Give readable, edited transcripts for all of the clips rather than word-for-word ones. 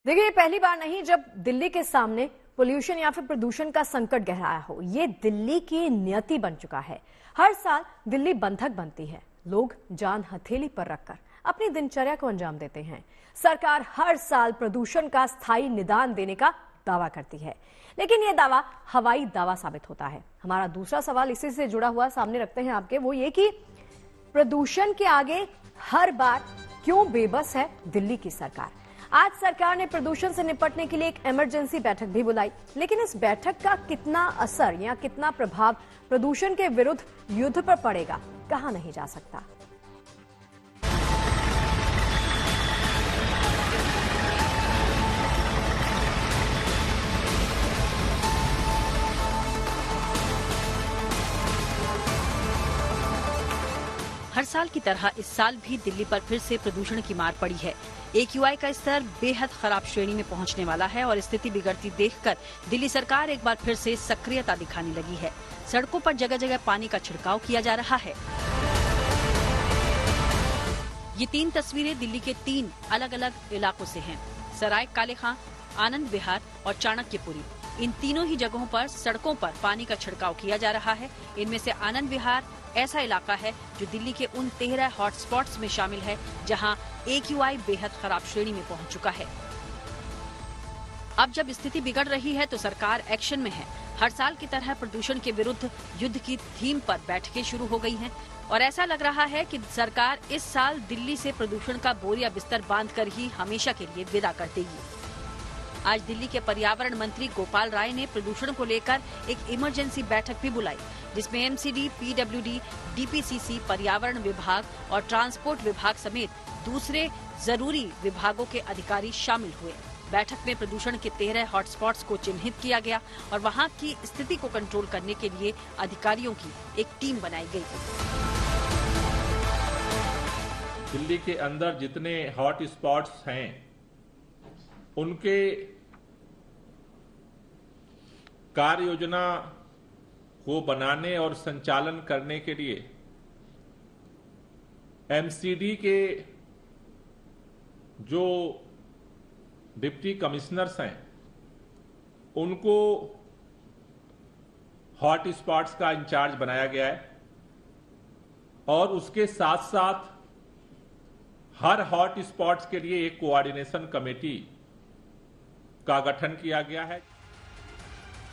देखिए, ये पहली बार नहीं जब दिल्ली के सामने पोल्यूशन या फिर प्रदूषण का संकट गहराया हो। ये दिल्ली की नियति बन चुका है। हर साल दिल्ली बंधक बनती है। लोग जान हथेली पर रखकर अपनी दिनचर्या को अंजाम देते हैं। सरकार हर साल प्रदूषण का स्थायी निदान देने का दावा करती है, लेकिन यह दावा हवाई दावा साबित होता है। हमारा दूसरा सवाल इसी से जुड़ा हुआ सामने रखते हैं आपके, वो ये कि प्रदूषण के आगे हर बार क्यों बेबस है दिल्ली की सरकार। आज सरकार ने प्रदूषण से निपटने के लिए एक इमरजेंसी बैठक भी बुलाई, लेकिन इस बैठक का कितना असर या कितना प्रभाव प्रदूषण के विरुद्ध युद्ध पर पड़ेगा, कहा नहीं जा सकता। हर साल की तरह इस साल भी दिल्ली पर फिर से प्रदूषण की मार पड़ी है। AQI का स्तर बेहद खराब श्रेणी में पहुंचने वाला है और स्थिति बिगड़ती देखकर दिल्ली सरकार एक बार फिर से सक्रियता दिखाने लगी है। सड़कों पर जगह जगह पानी का छिड़काव किया जा रहा है। ये 3 तस्वीरें दिल्ली के 3 अलग अलग इलाकों से हैं। सराय काले खां, आनंद विहार और चाणक्यपुरी। इन तीनों ही जगहों पर सड़कों पर पानी का छिड़काव किया जा रहा है। इनमें से आनंद विहार ऐसा इलाका है जो दिल्ली के उन 13 हॉटस्पॉट्स में शामिल है जहां AQI बेहद खराब श्रेणी में पहुंच चुका है। अब जब स्थिति बिगड़ रही है तो सरकार एक्शन में है। हर साल की तरह प्रदूषण के विरुद्ध युद्ध की थीम पर बैठकें शुरू हो गई हैं और ऐसा लग रहा है कि सरकार इस साल दिल्ली से प्रदूषण का बोरिया बिस्तर बांधकर ही हमेशा के लिए विदा कर देगी। आज दिल्ली के पर्यावरण मंत्री गोपाल राय ने प्रदूषण को लेकर एक इमरजेंसी बैठक भी बुलाई, जिसमें MCD, PWD, DPCC, पर्यावरण विभाग और ट्रांसपोर्ट विभाग समेत दूसरे जरूरी विभागों के अधिकारी शामिल हुए। बैठक में प्रदूषण के 13 हॉटस्पॉट्स को चिन्हित किया गया और वहां की स्थिति को कंट्रोल करने के लिए अधिकारियों की एक टीम बनाई गई। दिल्ली के अंदर जितने हॉट स्पॉट्स हैं उनके कार्य योजना को बनाने और संचालन करने के लिए MCD के जो डिप्टी कमिश्नर्स हैं उनको हॉट स्पॉट्स का इंचार्ज बनाया गया है और उसके साथ साथ हर हॉट स्पॉट्स के लिए एक कोऑर्डिनेशन कमेटी का गठन किया गया है।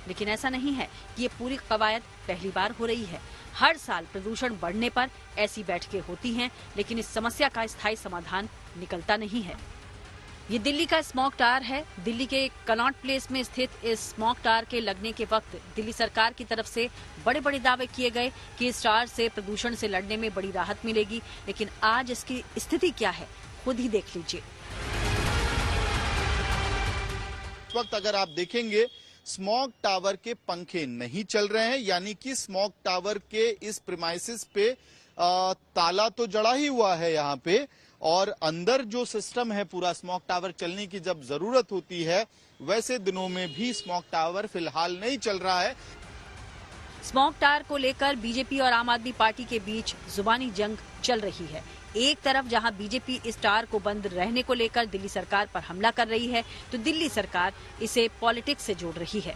लेकिन ऐसा नहीं है कि ये पूरी कवायद पहली बार हो रही है। हर साल प्रदूषण बढ़ने पर ऐसी बैठकें होती हैं, लेकिन इस समस्या का स्थायी समाधान निकलता नहीं है। ये दिल्ली का स्मॉग टावर है। दिल्ली के कनॉट प्लेस में स्थित इस स्मॉग टावर के लगने के वक्त दिल्ली सरकार की तरफ से बड़े बड़े दावे किए गए कि इस टावर से प्रदूषण से लड़ने में बड़ी राहत मिलेगी, लेकिन आज इसकी स्थिति क्या है खुद ही देख लीजिए। इस वक्त अगर आप देखेंगे स्मॉग टावर के पंखे नहीं चल रहे हैं, यानी कि स्मॉग टावर के इस प्रीमाइसिस पे ताला तो जड़ा ही हुआ है यहाँ पे, और अंदर जो सिस्टम है पूरा स्मॉग टावर चलने की जब जरूरत होती है वैसे दिनों में भी स्मॉग टावर फिलहाल नहीं चल रहा है। स्मॉग टावर को लेकर बीजेपी और आम आदमी पार्टी के बीच जुबानी जंग चल रही है। एक तरफ जहां बीजेपी इस टावर को बंद रहने को लेकर दिल्ली सरकार पर हमला कर रही है, तो दिल्ली सरकार इसे पॉलिटिक्स से जोड़ रही है।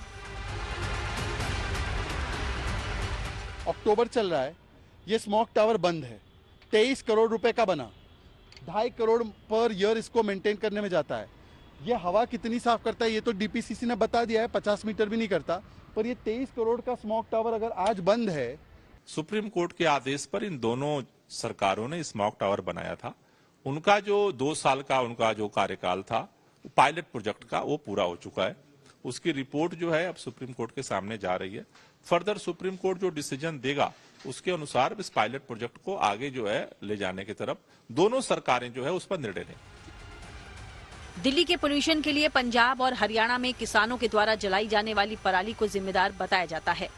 अक्टूबर चल रहा है, ये स्मॉग टावर बंद है, 23 करोड़ रुपए का बना, 2.5 करोड़ पर ईयर इसको मेंटेन करने में जाता है। ये हवा कितनी साफ करता है ये तो DPCC ने बता दिया है, 50 मीटर भी नहीं करता, पर ये 23 करोड़ का स्मॉग टावर अगर आज बंद है। सुप्रीम कोर्ट के आदेश पर इन दोनों सरकारों ने स्मॉग टावर बनाया था। उनका जो 2 साल का उनका जो कार्यकाल था पायलट प्रोजेक्ट का, वो पूरा हो चुका है। उसकी रिपोर्ट जो है अब सुप्रीम कोर्ट के सामने जा रही है। फर्दर सुप्रीम कोर्ट जो डिसीजन देगा उसके अनुसार इस पायलट प्रोजेक्ट को आगे जो है ले जाने की तरफ दोनों सरकारें जो है उस पर निर्णय लें। दिल्ली के पोल्यूशन के लिए पंजाब और हरियाणा में किसानों के द्वारा जलाई जाने वाली पराली को जिम्मेदार बताया जाता है,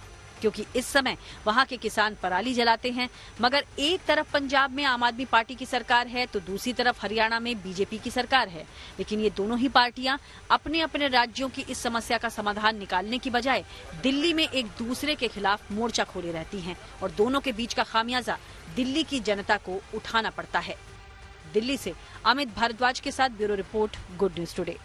क्योंकि इस समय वहां के किसान पराली जलाते हैं। मगर एक तरफ पंजाब में आम आदमी पार्टी की सरकार है तो दूसरी तरफ हरियाणा में बीजेपी की सरकार है, लेकिन ये दोनों ही पार्टियां अपने अपने राज्यों की इस समस्या का समाधान निकालने की बजाय दिल्ली में एक दूसरे के खिलाफ मोर्चा खोले रहती हैं और दोनों के बीच का खामियाजा दिल्ली की जनता को उठाना पड़ता है। दिल्ली से अमित भारद्वाज के साथ bureau report, good news today.